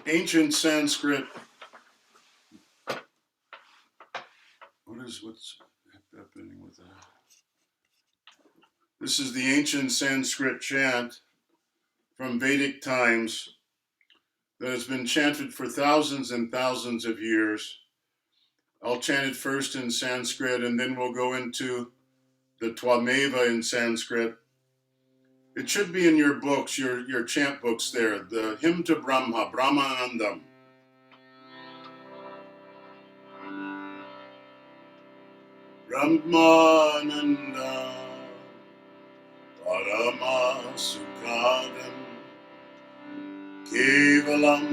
ancient Sanskrit. What's happening with that? This is the ancient Sanskrit chant from Vedic times that has been chanted for thousands and thousands of years. I'll chant it first in Sanskrit, and then we'll go into the Twameva in Sanskrit. It should be in your books, your chant books there. The Hymn to Brahma, Brahmanandam. Brahmananda, Paramasukadam, Kevalam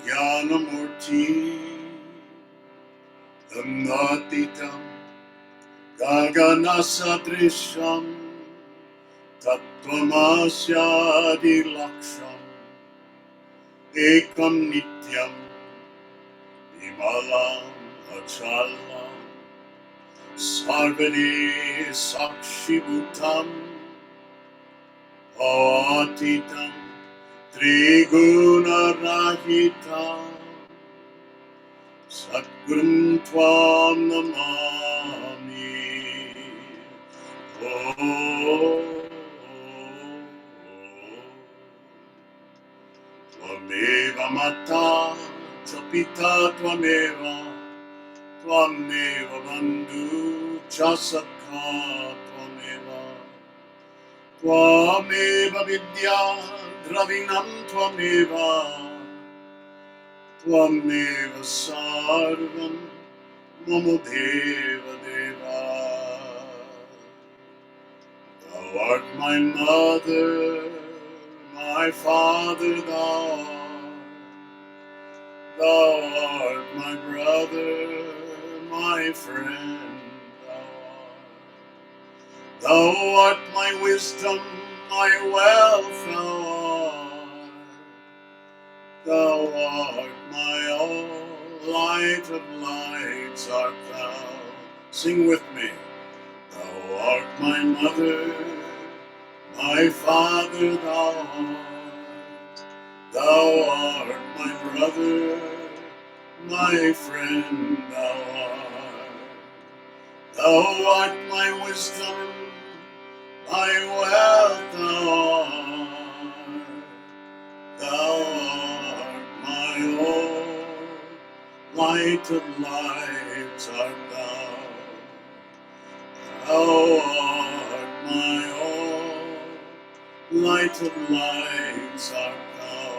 Jnanamurti, Natitam, Gaganasadrisham, Tattvamasya Laksham, Ekam Nityam, Vimalam Achalam, Sarvade Sakshibhutam, Atitam, Triguna Rahitam, Satgurum Tvam Namami. Tvameva Mata, Chapita Tvameva, Tvameva Bandhu, Chasakha Tvameva, Tvameva Vidya, Dravinam Tvameva, Tvameva Sarvam, Mamo Deva Deva. Thou art my mother, my father thou art my brother, my friend thou art my wisdom, my wealth thou art my all, light of lights art thou. Sing with me. Thou art my mother, my father thou art my brother, my friend thou art my wisdom, my wealth thou art my all, light of lights art thou. Thou art my all, light of lights art thou.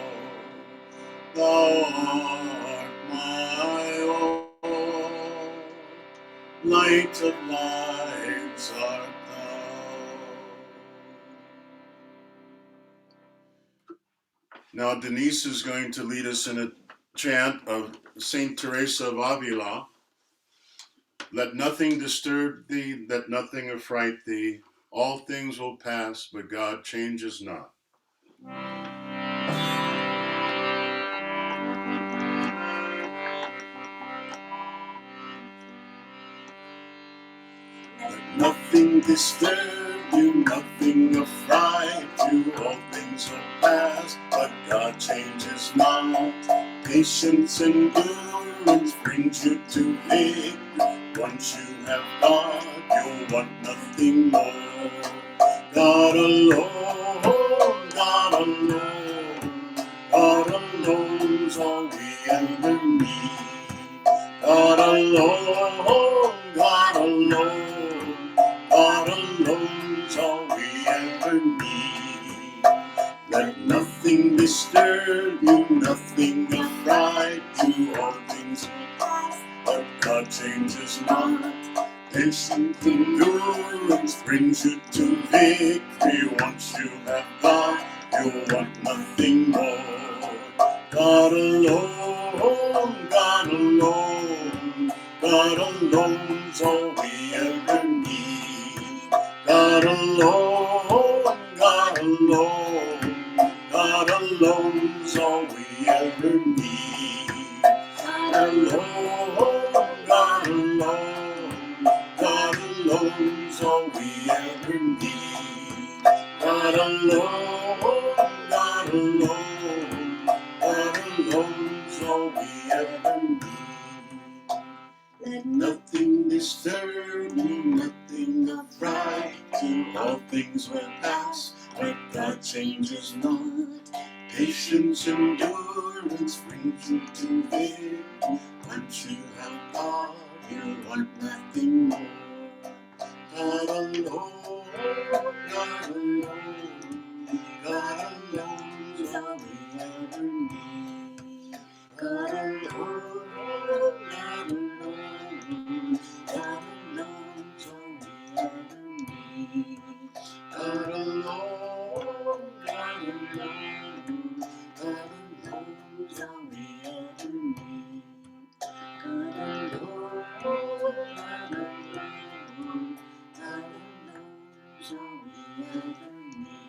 Thou art my all, light of lights art thou. Now Denise is going to lead us in a chant of Saint Teresa of Avila. Let nothing disturb thee, let nothing affright thee. All things will pass, but God changes not. Let nothing disturb you, nothing affright you. All things will pass, but God changes not. Patience and endurance brings you to victory. Once you have God, you'll want nothing more. God alone, God alone, God alone's all we ever need. God alone, God alone, God alone's all we ever need. Let nothing disturb you, nothing affright you. All things pass, but God changes not. Patient endurance brings you to victory. Once you have God, you'll want nothing more. God alone, God alone, God alone's all we ever need. God alone, God alone, God alone's all we ever need. God alone, God alone, God alone's all we ever need. God alone, God alone, God alone's things will pass, but God changes not. Patience, endurance brings you to victory. Once you have God, you want nothing more. God alone, God alone, God alone is all we ever need. God alone, God alone, God alone is all we ever need. God alone, God alone, God alone is all we ever need. God alone, God alone, God alone is all we ever need.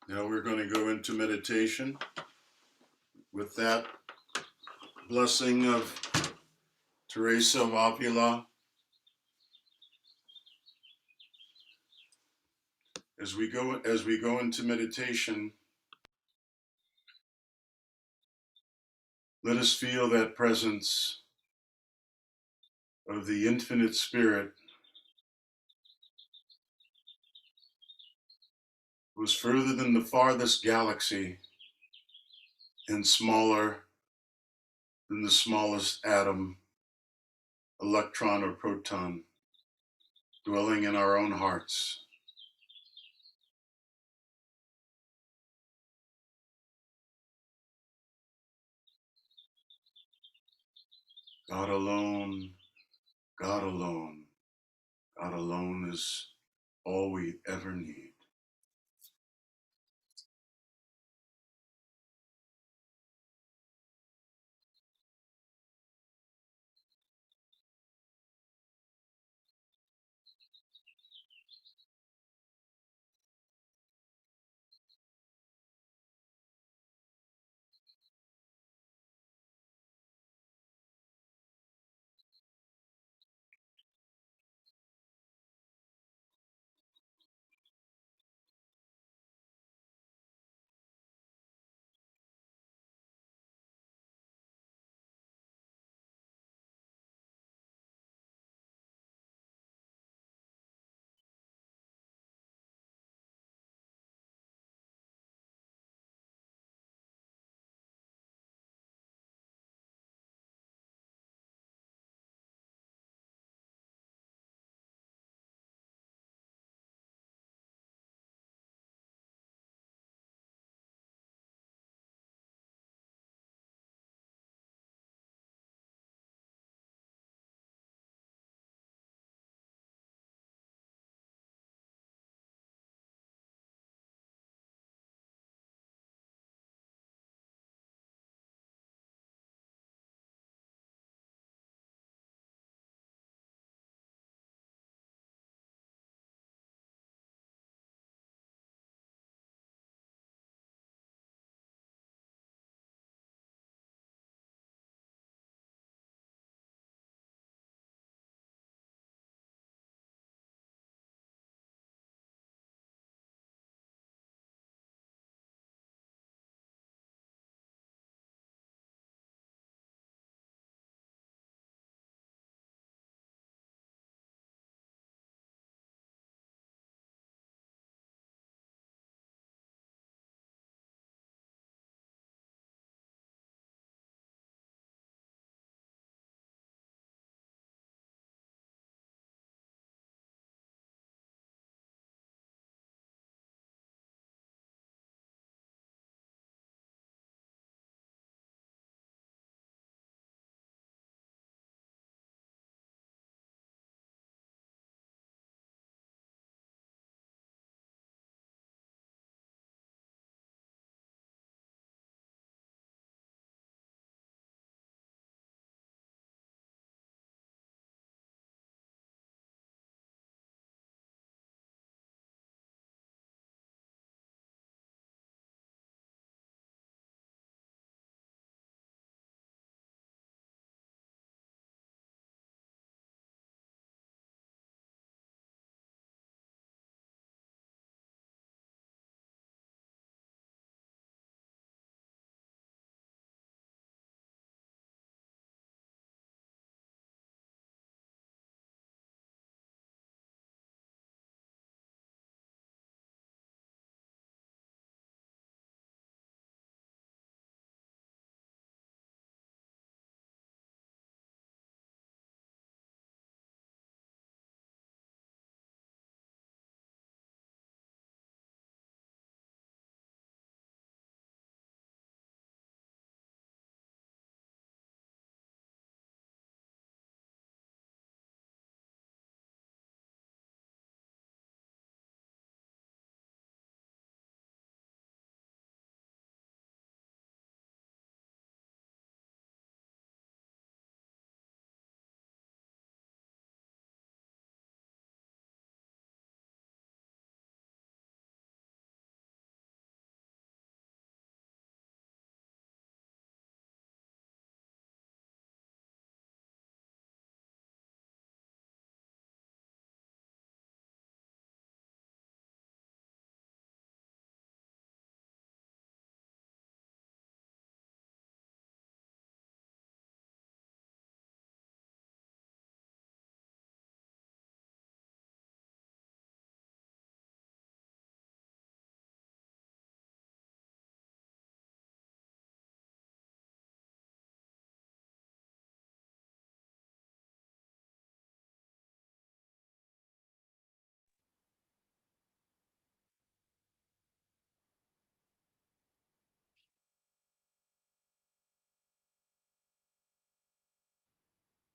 Now we're going to go into meditation with that blessing of Teresa of Avila. As we go into meditation, let us feel that presence of the infinite spirit who is further than the farthest galaxy and smaller than the smallest atom, electron, or proton, dwelling in our own hearts. God alone, God alone, God alone is all we ever need.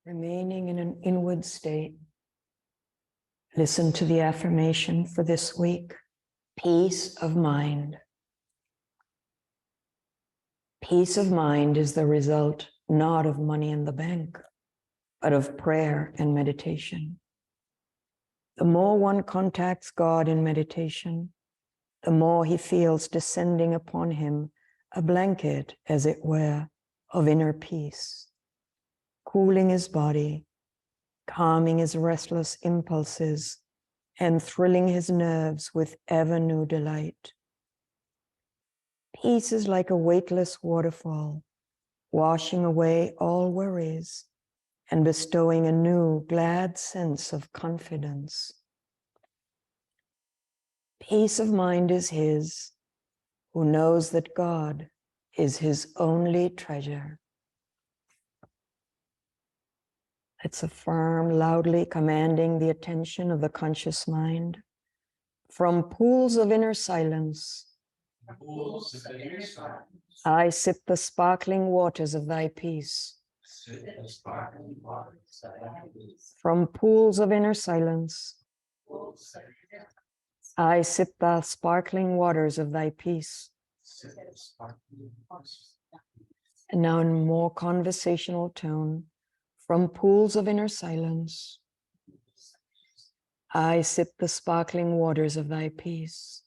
Remaining in an inward state, listen to the affirmation for this week: peace of mind. Peace of mind is the result not of money in the bank, but of prayer and meditation. The more one contacts God in meditation, the more he feels descending upon him a blanket, as it were, of inner peace, cooling his body, calming his restless impulses, and thrilling his nerves with ever new delight. Peace is like a weightless waterfall, washing away all worries and bestowing a new, glad sense of confidence. Peace of mind is his who knows that God is his only treasure. Let's affirm loudly, commanding the attention of the conscious mind. From pools of inner silence, I sip the sparkling waters of thy peace. From pools of inner silence, I sip the sparkling waters of thy peace. And now in more conversational tone, from pools of inner silence, I sip the sparkling waters of thy peace.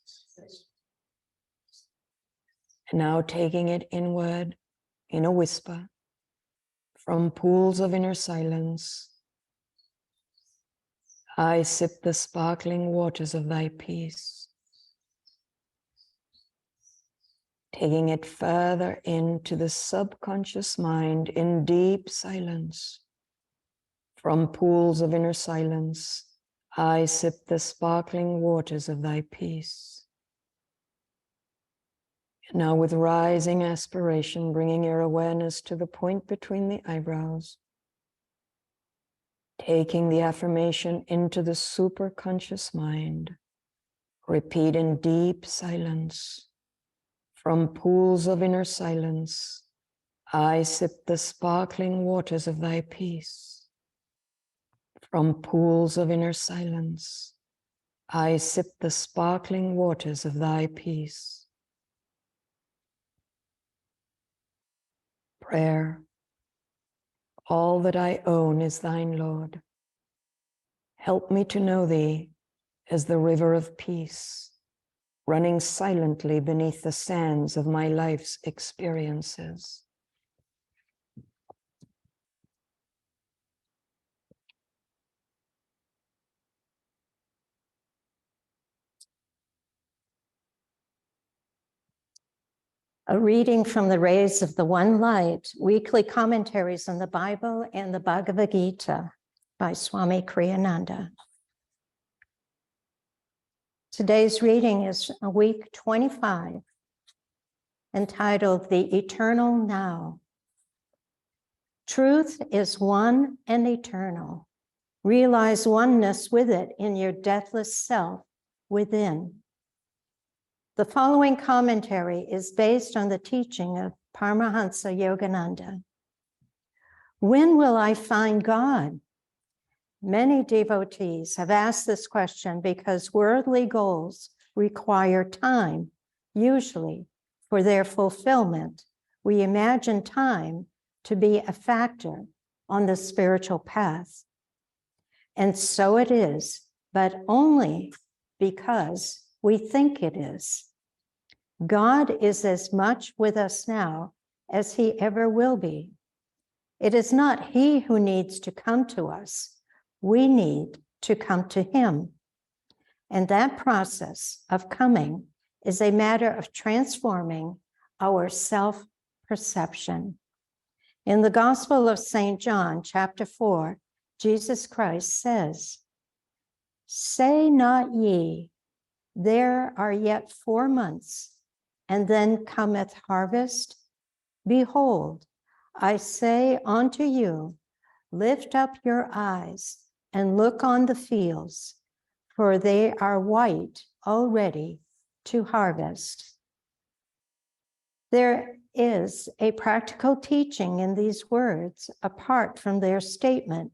And now taking it inward in a whisper, from pools of inner silence, I sip the sparkling waters of thy peace. Taking it further into the subconscious mind in deep silence, from pools of inner silence, I sip the sparkling waters of thy peace. And now with rising aspiration, bringing your awareness to the point between the eyebrows, taking the affirmation into the superconscious mind, repeat in deep silence, from pools of inner silence, I sip the sparkling waters of thy peace. From pools of inner silence, I sip the sparkling waters of thy peace. Prayer. All that I own is thine, Lord. Help me to know thee as the river of peace, running silently beneath the sands of my life's experiences. A reading from the Rays of the One Light, weekly commentaries on the Bible and the Bhagavad Gita by Swami Kriyananda. Today's reading is week 25, entitled The Eternal Now. Truth is one and eternal. Realize oneness with it in your deathless self within. The following commentary is based on the teaching of Paramhansa Yogananda. When will I find God? Many devotees have asked this question because worldly goals require time, usually for their fulfillment. We imagine time to be a factor on the spiritual path. And so it is, but only because we think it is. God is as much with us now as he ever will be. It is not he who needs to come to us. We need to come to him. And that process of coming is a matter of transforming our self-perception. In the Gospel of St. John, chapter 4, Jesus Christ says, "Say not ye, there are yet 4 months, and then cometh harvest. Behold, I say unto you, lift up your eyes and look on the fields, for they are white already to harvest." There is a practical teaching in these words, apart from their statement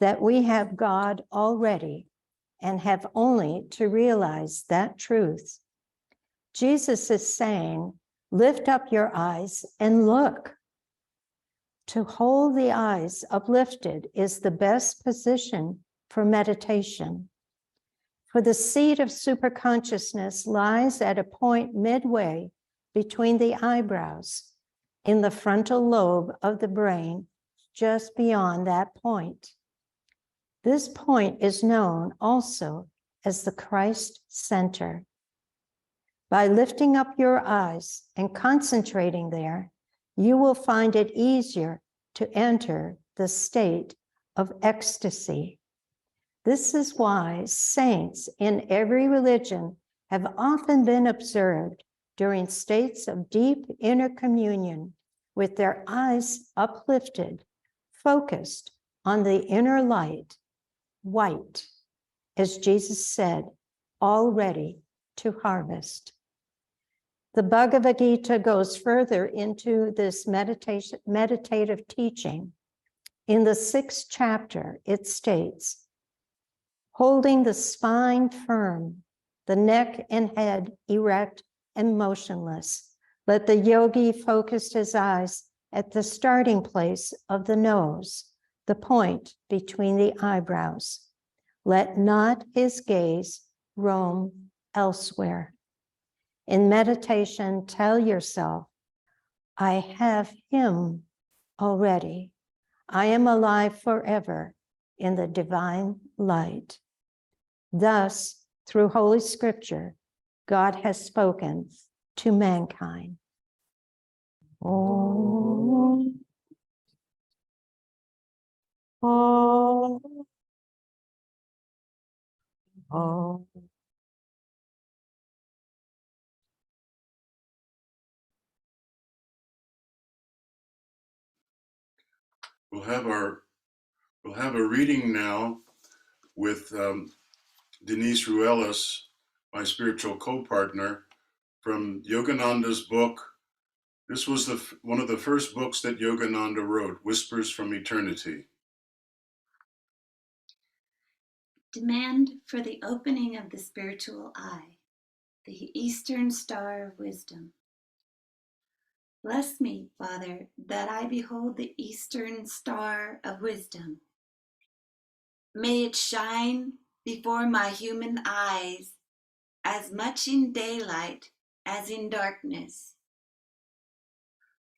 that we have God already and have only to realize that truth. Jesus is saying, lift up your eyes and look. To hold the eyes uplifted is the best position for meditation. For the seat of superconsciousness lies at a point midway between the eyebrows, in the frontal lobe of the brain, just beyond that point. This point is known also as the Christ Center. By lifting up your eyes and concentrating there, you will find it easier to enter the state of ecstasy. This is why saints in every religion have often been observed during states of deep inner communion with their eyes uplifted, focused on the inner light, white, as Jesus said, all ready to harvest. The Bhagavad Gita goes further into this meditative teaching. In the 6th chapter, it states, holding the spine firm, the neck and head erect and motionless, let the yogi focus his eyes at the starting place of the nose, the point between the eyebrows. Let not his gaze roam elsewhere. In meditation, tell yourself, I have him already. I am alive forever in the divine light. Thus, through Holy Scripture, God has spoken to mankind. Om. Om. Om. We'll have a reading now with Denise Ruelas, my spiritual co-partner, from Yogananda's book. This was one of the first books that Yogananda wrote, Whispers from Eternity. Demand for the opening of the spiritual eye, the Eastern Star of Wisdom. Bless me, Father, that I behold the Eastern Star of Wisdom. May it shine before my human eyes as much in daylight as in darkness.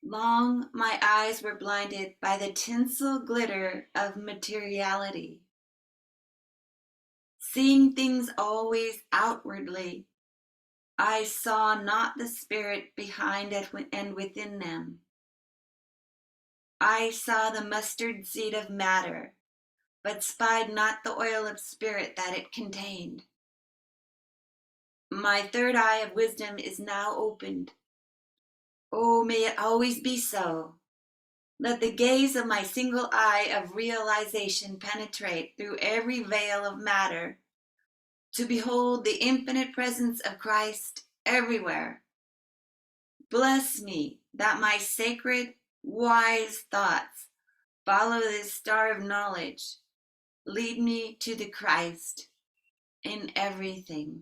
Long my eyes were blinded by the tinsel glitter of materiality, seeing things always outwardly. I saw not the spirit behind and within them. I saw the mustard seed of matter, but spied not the oil of spirit that it contained. My third eye of wisdom is now opened. Oh, may it always be so. Let the gaze of my single eye of realization penetrate through every veil of matter to behold the infinite presence of Christ everywhere. Bless me that my sacred, wise thoughts follow this star of knowledge. Lead me to the Christ in everything.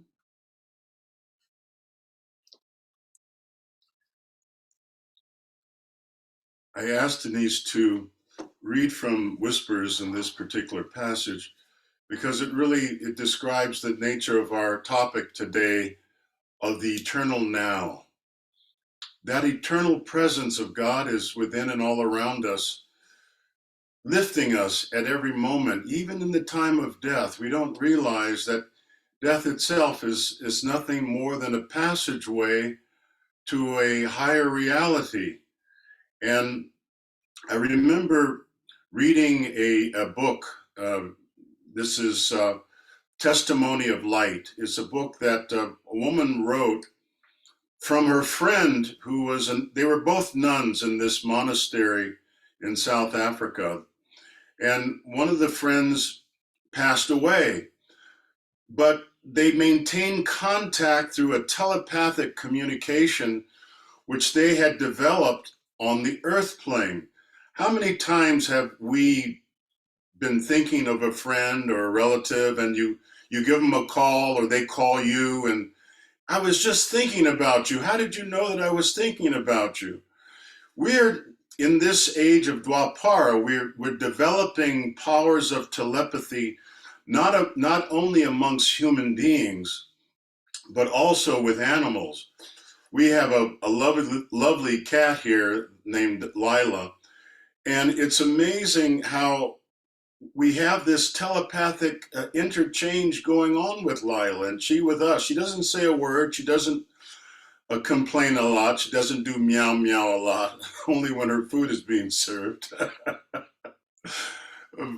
I asked Denise to read from Whispers in this particular passage because it describes the nature of our topic today of the eternal now. That eternal presence of God is within and all around us, lifting us at every moment, even in the time of death. We don't realize that death itself is nothing more than a passageway to a higher reality. And I remember reading a book. This is Testimony of Light. It's a book that a woman wrote from her friend who was, they were both nuns in this monastery in South Africa. And one of the friends passed away, but they maintained contact through a telepathic communication which they had developed on the earth plane. How many times have we been thinking of a friend or a relative, and you give them a call, or they call you, and I was just thinking about you. How did you know that I was thinking about you? We're in this age of Dwapara, we're developing powers of telepathy, not only amongst human beings, but also with animals. We have a lovely cat here named Lila, and it's amazing how we have this telepathic interchange going on with Lila, and she with us. She doesn't say a word. She doesn't complain a lot. She doesn't do meow meow a lot, only when her food is being served.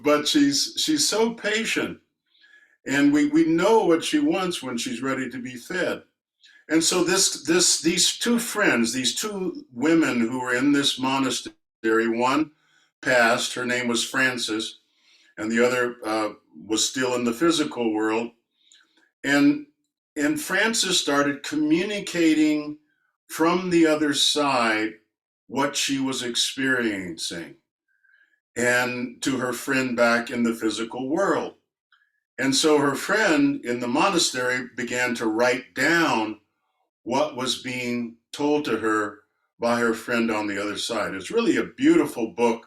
But she's so patient, and we know what she wants when she's ready to be fed. And so these two friends, these two women who were in this monastery, one passed, her name was Frances, and the other was still in the physical world. And Frances started communicating from the other side what she was experiencing, and to her friend back in the physical world. And so her friend in the monastery began to write down what was being told to her by her friend on the other side. It's really a beautiful book.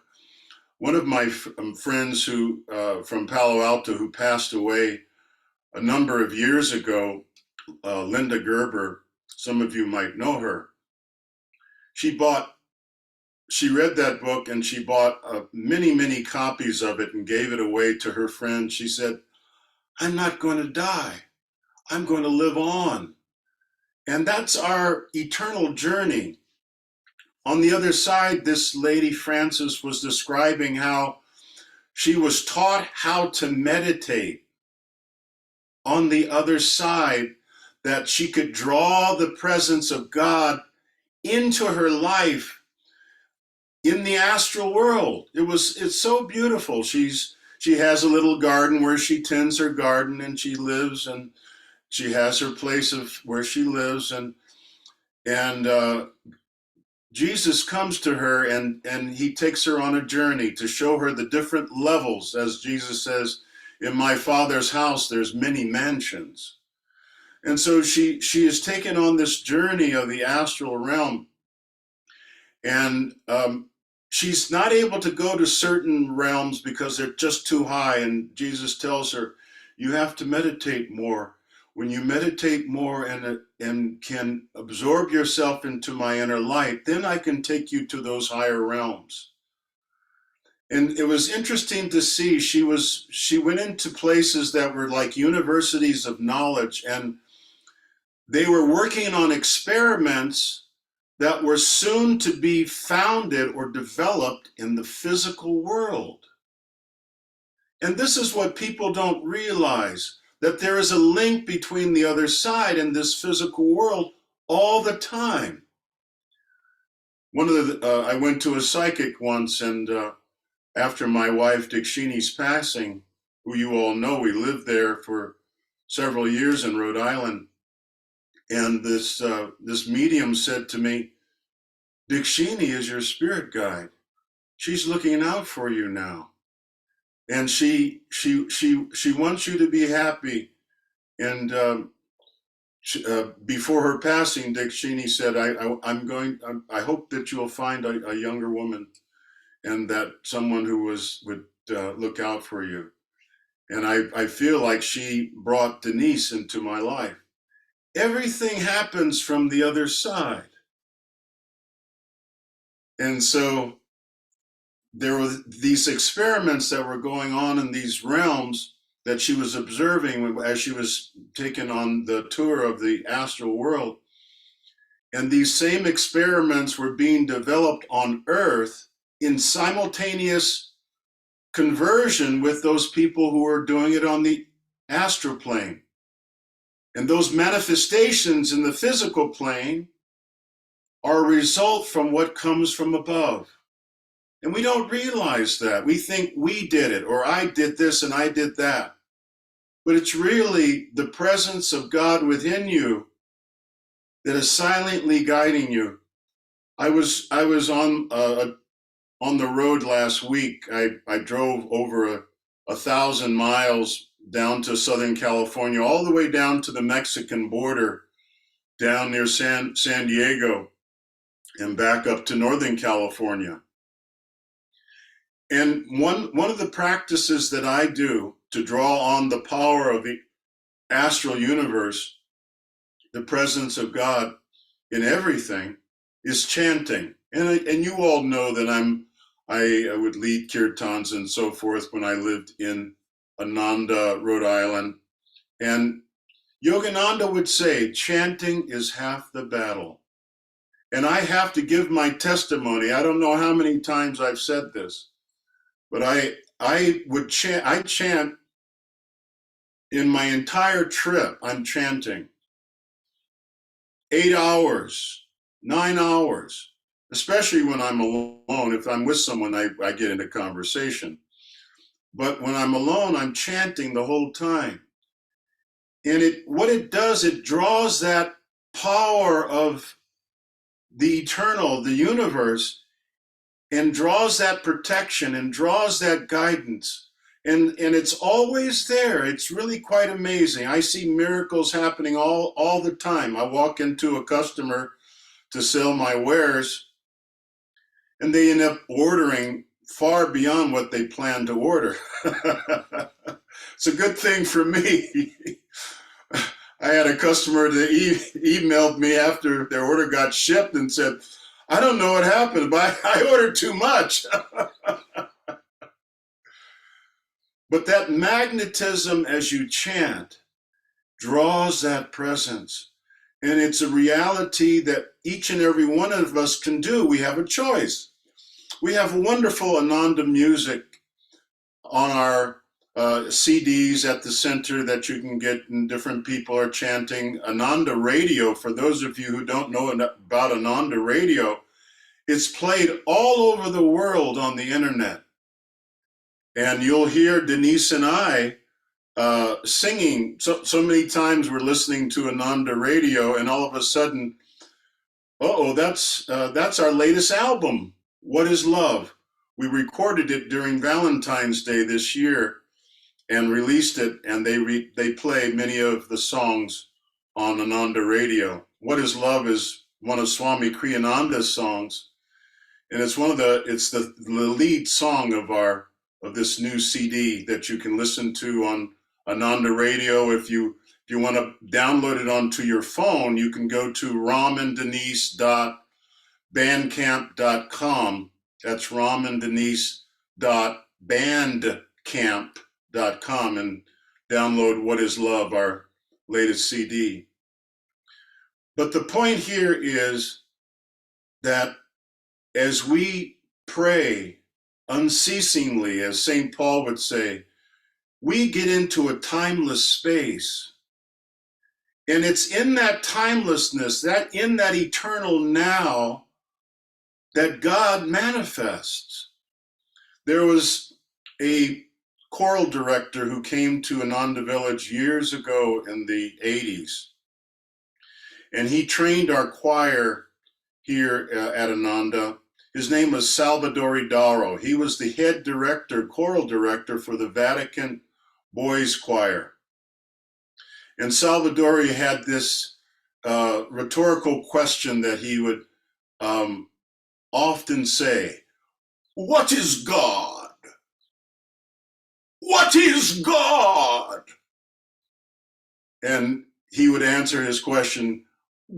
One of my friends who from Palo Alto, who passed away a number of years ago, Linda Gerber, some of you might know her. She read that book, and she bought many copies of it and gave it away to her friends. She said, "I'm not going to die. I'm going to live on." And that's our eternal journey. On the other side, this lady Frances was describing how she was taught how to meditate on the other side, that she could draw the presence of God into her life in the astral world. It's so beautiful. She has a little garden where she tends her garden, and she lives, and she has her place of where she lives, and Jesus comes to her, and he takes her on a journey to show her the different levels. As Jesus says, "In my Father's house there's many mansions." And so she is taken on this journey of the astral realm, and she's not able to go to certain realms because they're just too high. And Jesus tells her, "You have to meditate more. When you meditate more and can absorb yourself into my inner light, then I can take you to those higher realms." And it was interesting to see, she went into places that were like universities of knowledge, and they were working on experiments that were soon to be founded or developed in the physical world. And this is what people don't realize, that there is a link between the other side and this physical world all the time. I went to a psychic once, and after my wife Dikshini's passing, who you all know, we lived there for several years in Rhode Island, and this medium said to me, "Dikshini is your spirit guide. She's looking out for you now, and she wants you to be happy." And before her passing, Dikshini said, I hope that you'll find a younger woman, and that someone who would look out for you." And I feel like she brought Denise into my life. Everything happens from the other side. And so there were these experiments that were going on in these realms that she was observing as she was taken on the tour of the astral world. And these same experiments were being developed on Earth in simultaneous conversion with those people who were doing it on the astral plane. And those manifestations in the physical plane are a result from what comes from above. And we don't realize that. We think we did it, or I did this and I did that. But it's really the presence of God within you that is silently guiding you I was on the road last week. I drove over 1,000 miles down to Southern California, all the way down to the Mexican border, down near San Diego, and back up to Northern California. And one of the practices that I do to draw on the power of the astral universe, the presence of God in everything, is chanting. And you all know that I would lead kirtans and so forth when I lived in Ananda, Rhode Island. And Yogananda would say, chanting is half the battle. And I have to give my testimony. I don't know how many times I've said this, but I chant in my entire trip. I'm chanting 8 hours, 9 hours, especially when I'm alone. If I'm with someone, I get into conversation. But when I'm alone, I'm chanting the whole time. And what it does, it draws that power of the eternal, the universe, and draws that protection and draws that guidance. And it's always there. It's really quite amazing. I see miracles happening all the time. I walk into a customer to sell my wares, and they end up ordering far beyond what they planned to order. It's a good thing for me. I had a customer that emailed me after their order got shipped and said, I don't know what happened, but I ordered too much. But that magnetism as you chant draws that presence. And it's a reality that each and every one of us can do. We have a choice. We have wonderful Ananda music on our CDs at the center that you can get, and different people are chanting. Ananda Radio, for those of you who don't know about Ananda Radio, it's played all over the world on the internet. And you'll hear Denise and I singing. So many times we're listening to Ananda Radio, and all of a sudden, that's our latest album, What is Love? We recorded it during Valentine's Day this year and released it, and they play many of the songs on Ananda Radio. What is Love is one of Swami Kriyananda's songs, and it's the lead song of this new CD that you can listen to on Ananda Radio. If you want to download it onto your phone, you can go to ramandenise.bandcamp.com. That's ramandenise.bandcamp.com, and download What is Love, our latest CD. But the point here is that as we pray unceasingly, as St. Paul would say, we get into a timeless space. And it's in that timelessness, in that eternal now, that God manifests. There was a choral director who came to Ananda Village years ago in the 80s. And he trained our choir here at Ananda. His name was Salvatore Darro. He was the head director, choral director for the Vatican Boys Choir. And Salvatore had this rhetorical question that he would often say, what is God? What is God? And he would answer his question,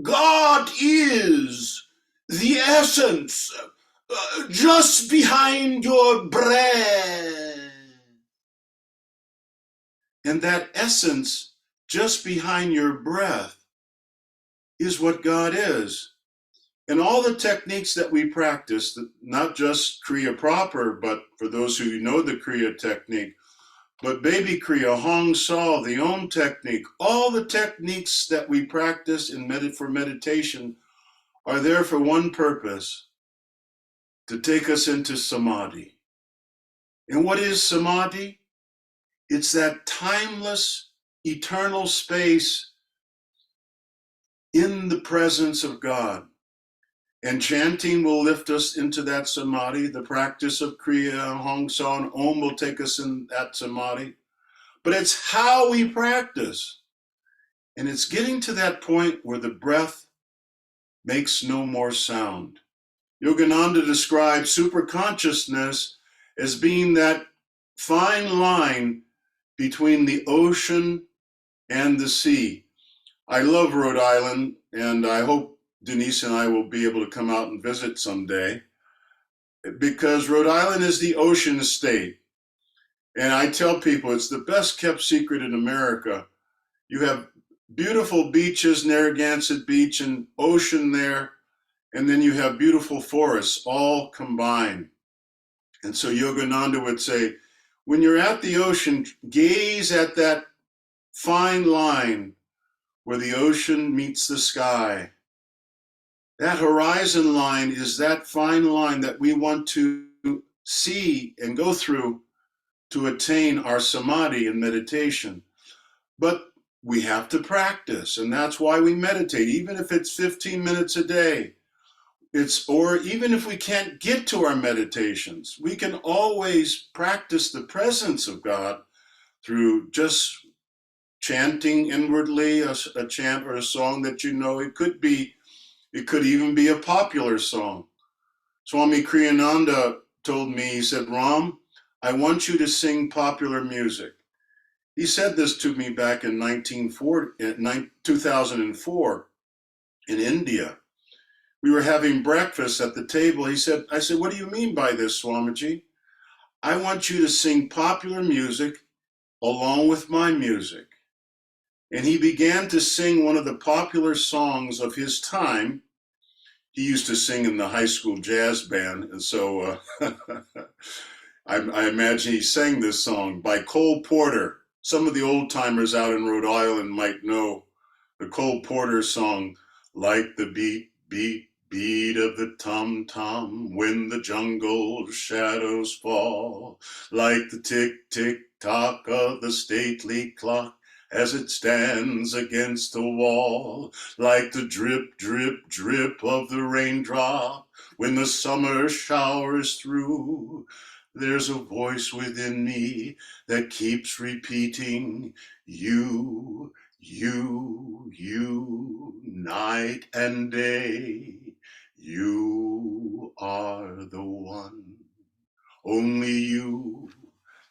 God is the essence just behind your breath. And that essence just behind your breath is what God is. And all the techniques that we practice, not just Kriya proper, but for those who know the Kriya technique, but Baby Kriya, Hong Sau, the Om technique, all the techniques that we practice for meditation are there for one purpose, to take us into samadhi. And what is samadhi? It's that timeless, eternal space in the presence of God. And chanting will lift us into that samadhi. The practice of Kriya, Hong Sa, and Om will take us in that samadhi. But it's how we practice. And it's getting to that point where the breath makes no more sound. Yogananda describes superconsciousness as being that fine line between the ocean and the sea. I love Rhode Island, and I hope Denise and I will be able to come out and visit someday, because Rhode Island is the ocean state. And I tell people it's the best kept secret in America. You have beautiful beaches, Narragansett Beach, and ocean there, and then you have beautiful forests all combined. And so Yogananda would say, when you're at the ocean, gaze at that fine line where the ocean meets the sky. That horizon line is that fine line that we want to see and go through to attain our samadhi and meditation. But we have to practice, and that's why we meditate, even if it's 15 minutes a day. Or even if we can't get to our meditations, we can always practice the presence of God through just chanting inwardly a chant or a song that you know. It could even be a popular song. Swami Kriyananda told me, he said, Ram, I want you to sing popular music. He said this to me back in 2004 in India. We were having breakfast at the table. I said, what do you mean by this, Swamiji? I want you to sing popular music along with my music. And he began to sing one of the popular songs of his time. He used to sing in the high school jazz band. And so I imagine he sang this song by Cole Porter. Some of the old timers out in Rhode Island might know the Cole Porter song, like the beat, beat, beat of the tom-tom when the jungle shadows fall, like the tick-tick-tock of the stately clock as it stands against the wall, like the drip, drip, drip of the raindrop when the summer showers through. There's a voice within me that keeps repeating, you, you, you, night and day. You are the one, only you,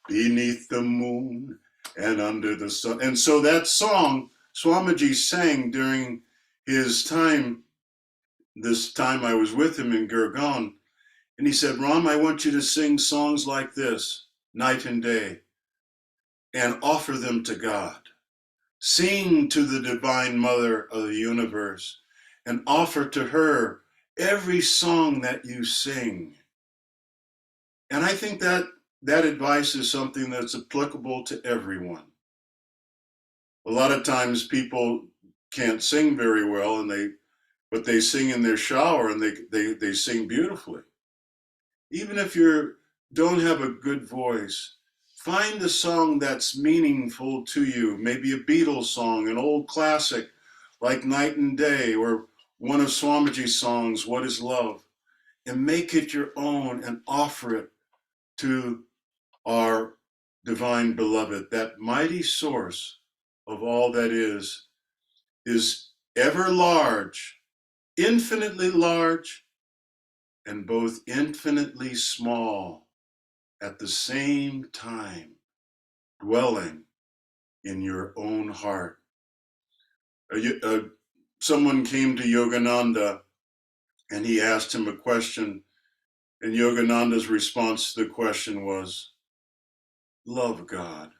beneath the moon and under the sun. And so that song Swamiji sang during his time, this time I was with him in Gurgaon, and he said, Ram, I want you to sing songs like this, night and day, and offer them to God. Sing to the Divine Mother of the universe and offer to her every song that you sing. And I think that advice is something that's applicable to everyone. A lot of times people can't sing very well, but they sing in their shower and they sing beautifully. Even if you don't have a good voice, find a song that's meaningful to you, maybe a Beatles song, an old classic like Night and Day, or one of Swamiji's songs, What is Love, and make it your own and offer it to our divine beloved. That mighty source of all that is ever large, infinitely large, and both infinitely small at the same time, dwelling in your own heart. Someone came to Yogananda and he asked him a question, and Yogananda's response to the question was, love God.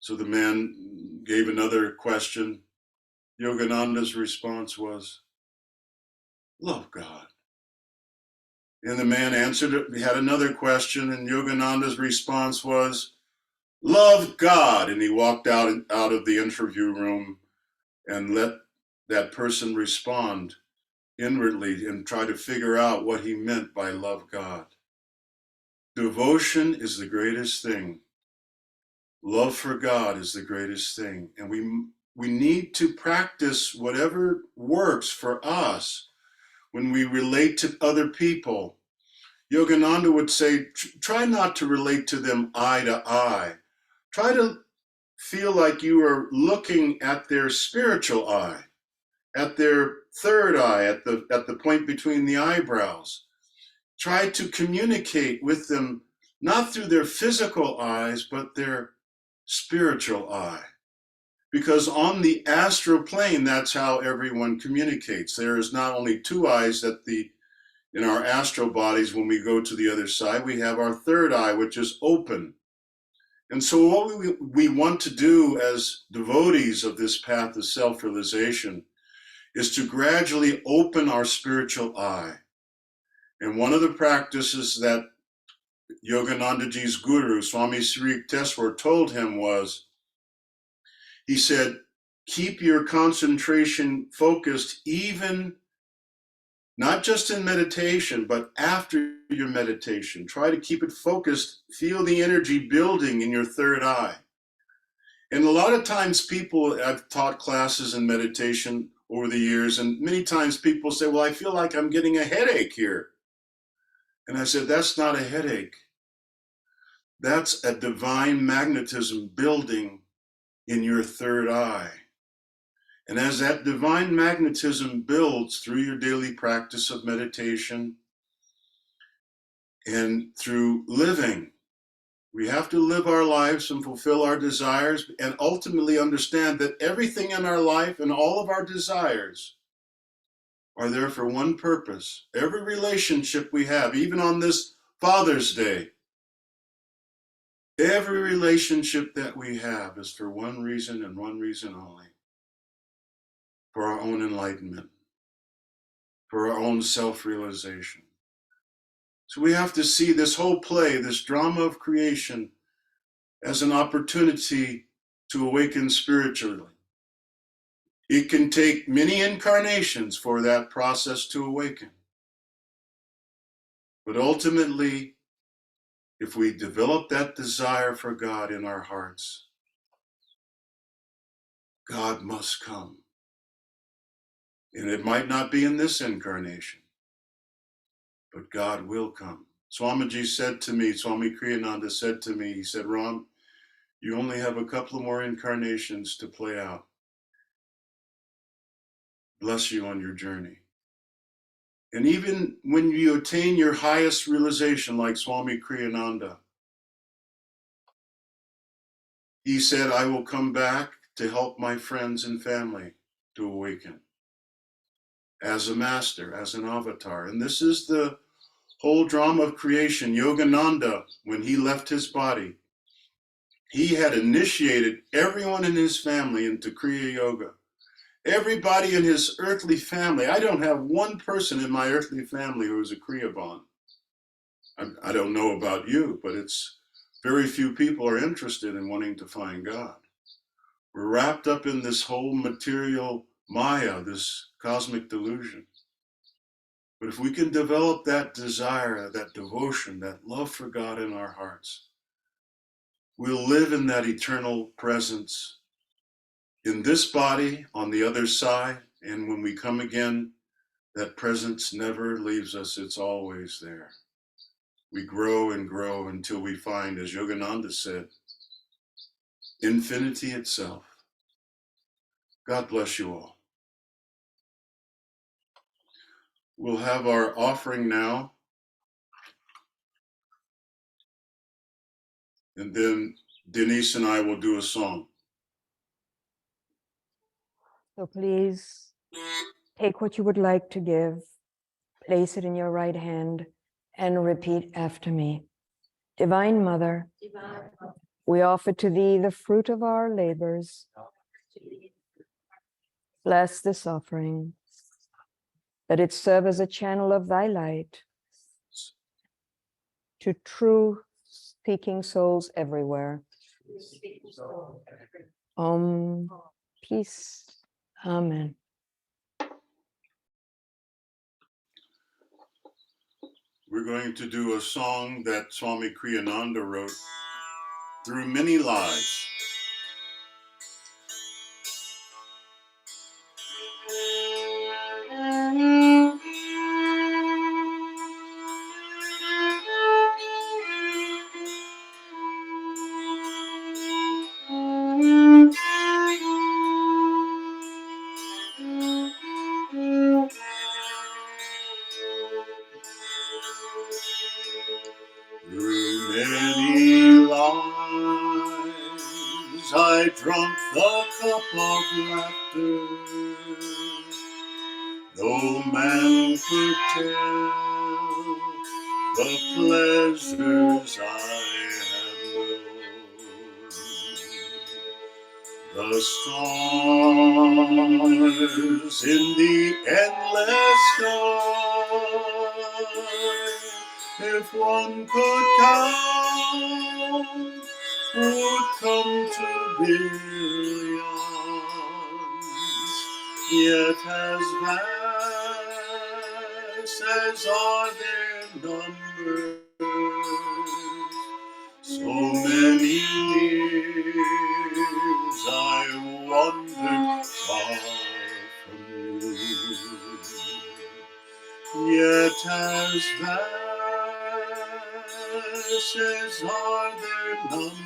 So the man gave another question. Yogananda's response was, love God. And the man answered it. He had another question, and Yogananda's response was, love God. And he walked out of the interview room and let that person respond inwardly and try to figure out what he meant by love God. Devotion is the greatest thing. Love for God is the greatest thing. And we need to practice whatever works for us when we relate to other people, Yogananda would say, try not to relate to them eye to eye. Try to feel like you are looking at their spiritual eye, at their third eye, at the point between the eyebrows. Try to communicate with them, not through their physical eyes, but their spiritual eye. Because on the astral plane, that's how everyone communicates. There is not only two eyes in our astral bodies. When we go to the other side, we have our third eye, which is open. And so what we want to do as devotees of this path of self-realization is to gradually open our spiritual eye. And one of the practices that Yoganandaji's guru, Swami Sri Yukteswar, told him was, he said, keep your concentration focused even not just in meditation, but after your meditation. Try to keep it focused. Feel the energy building in your third eye. And a lot of times I've taught classes in meditation over the years, and many times people say, well, I feel like I'm getting a headache here. And I said, that's not a headache. That's a divine magnetism building in your third eye. And as that divine magnetism builds through your daily practice of meditation and through living, we have to live our lives and fulfill our desires and ultimately understand that everything in our life and all of our desires are there for one purpose. Every relationship we have, even on this Father's Day, every relationship that we have is for one reason and one reason only. For our own enlightenment, for our own self-realization. So we have to see this whole play, this drama of creation, as an opportunity to awaken spiritually. It can take many incarnations for that process to awaken. But ultimately, if we develop that desire for God in our hearts, God must come. And it might not be in this incarnation, but God will come. Swamiji said to me, Swami Kriyananda said to me, he said, Ram, you only have a couple of more incarnations to play out. Bless you on your journey. And even when you attain your highest realization, like Swami Kriyananda, he said, I will come back to help my friends and family to awaken as a master, as an avatar. And this is the whole drama of creation. Yogananda, when he left his body, he had initiated everyone in his family into Kriya Yoga. Everybody in his earthly family. I don't have one person in my earthly family who is a Kriya Bond. I don't know about you, but it's very few people are interested in wanting to find God. We're wrapped up in this whole material Maya, this cosmic delusion. But if we can develop that desire, that devotion, that love for God in our hearts, we'll live in that eternal presence in this body, on the other side, and when we come again, that presence never leaves us, it's always there. We grow and grow until we find, as Yogananda said, infinity itself. God bless you all. We'll have our offering now, and then Denise and I will do a song. So please take what you would like to give, place it in your right hand, and repeat after me. Divine Mother, we offer to thee the fruit of our labors. Bless this offering, that it serve as a channel of thy light to true seeking souls everywhere. Peace. Amen. We're going to do a song that Swami Kriyananda wrote, Through Many Lives. drunk the cup of laughter. No man could tell the pleasures I have known. The stars in the endless sky, if one could count, would come to billions, yet as vast as are their numbers, so many years I wandered far from you, yet as vast as are their numbers,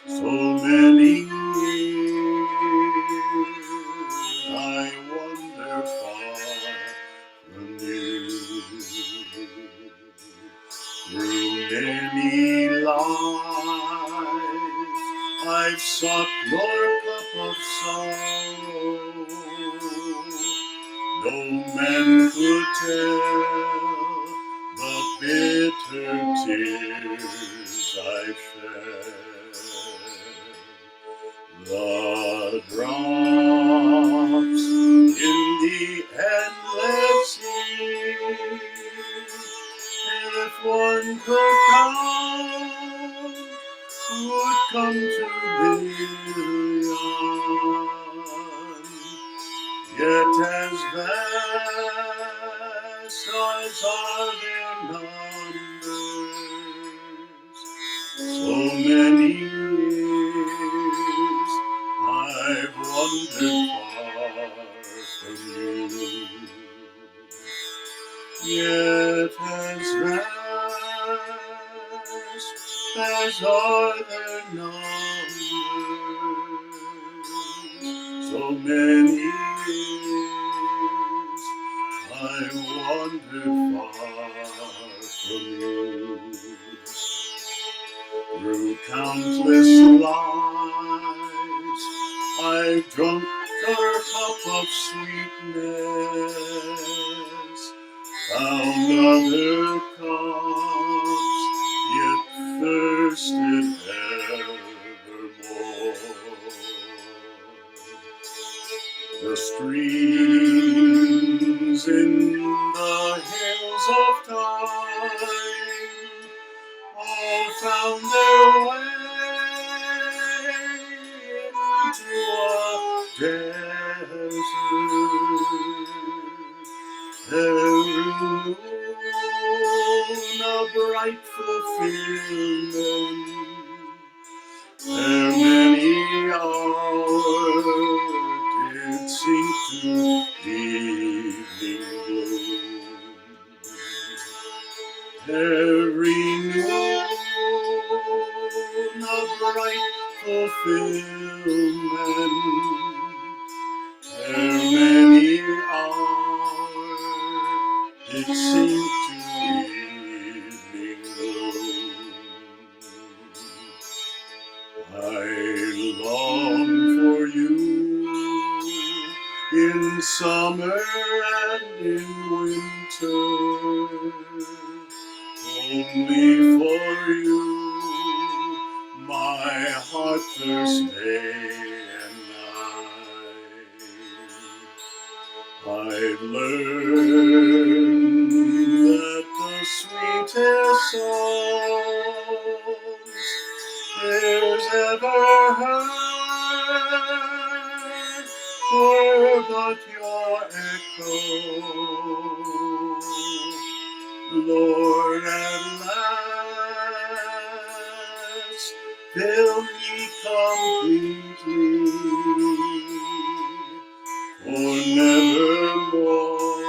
so many years I wander far from you. Through many lives I've sought your cup of sorrow. No man could tell the bitter tears I've shed. The drops in the endless sea, if one could count, would come to billions, yet as vast as are their numbers, so many years I've wandered far from you, yet as vast as are their numbers, so many years I wandered far from you. Through countless lives I've drunk your cup of sweetness, found other cups, yet thirsted evermore. The streams in the hills of time all found their way into a desert. Every moon a bright fulfillment, ere many hours did sink to evening gloom. Every noon a bright fulfillment, ere many hours did sink to evening gloom. I long for you in summer and in winter, only for you my heart thirsts day and night. I've learned that the sweetest songs there's ever heard were but your echo. Lord, at last, fill me completely, for nevermore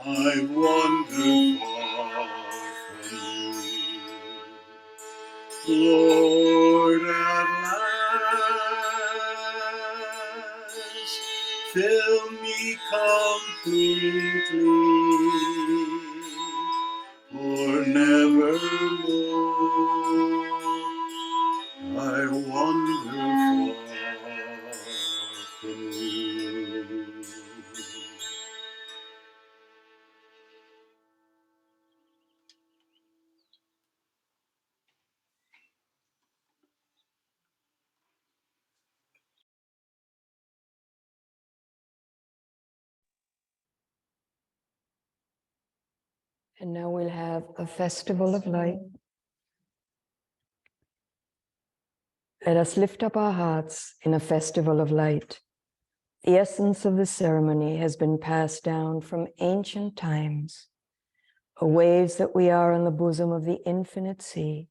I wander far from you. Lord, at last, fill me completely, for nevermore I wander far from you. And now we'll have a festival of light. Let us lift up our hearts in a festival of light. The essence of the ceremony has been passed down from ancient times, waves that we are on the bosom of the infinite sea.